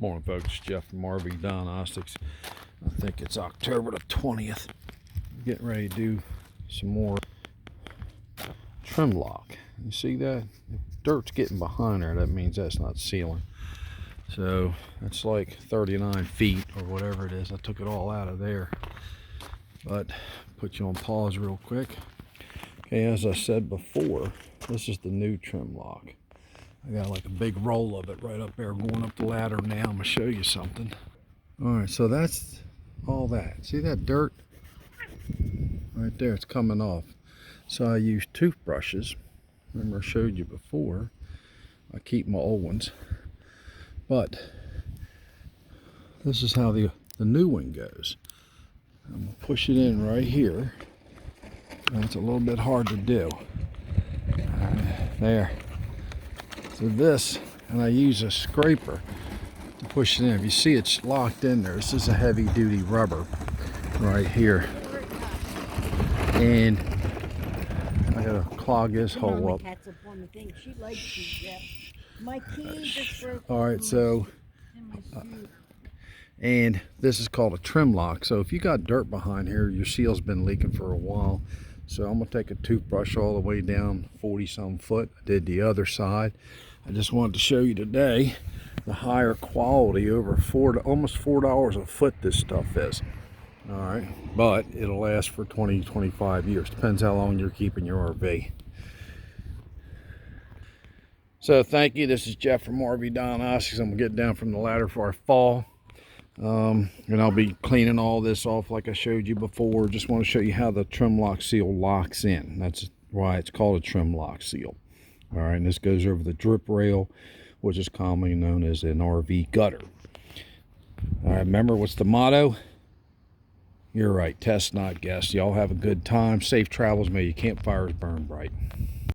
Morning, folks. Jeff from RV Diagnostics. I think it's October the 20th. Getting ready to do some more trim lock. You see that? If dirt's getting behind there, that means that's not sealing. So that's like 39 feet or whatever it is. I took it all out of there. But put you on pause real quick. Okay, as I said before, this is the new trim lock. I got like a big roll of it right up there going up the ladder now. I'm gonna show you something. All right, so that's all that. See that dirt? Right there, it's coming off. So I use toothbrushes. Remember I showed you before. I keep my old ones. But this is how the new one goes. I'm gonna push it in right here. It's a little bit hard to do. There. So this, and I use a scraper to push it in. If you see it's locked in there, this is a heavy duty rubber right here. And I gotta clog this hole up. All right, so, and this is called a trim lock. So if you got dirt behind here, your seal's been leaking for a while. So I'm gonna take a toothbrush all the way down 40-some foot. I did the other side. I just wanted to show you today the higher quality, over almost $4 a foot this stuff is. All right, but it'll last for 20-25 years. Depends how long you're keeping your RV. So thank you. This is Jeff from RV Diagnostics. I'm gonna get down from the ladder before I fall. And I'll be cleaning all this off like I showed you before. Just want to show you how the trim lock seal locks in. That's why it's called a trim lock seal. All right, and this goes over the drip rail, which is commonly known as an RV gutter. All right, remember what's the motto? You're right, test not guess. Y'all have a good time. Safe travels. May your campfires burn bright.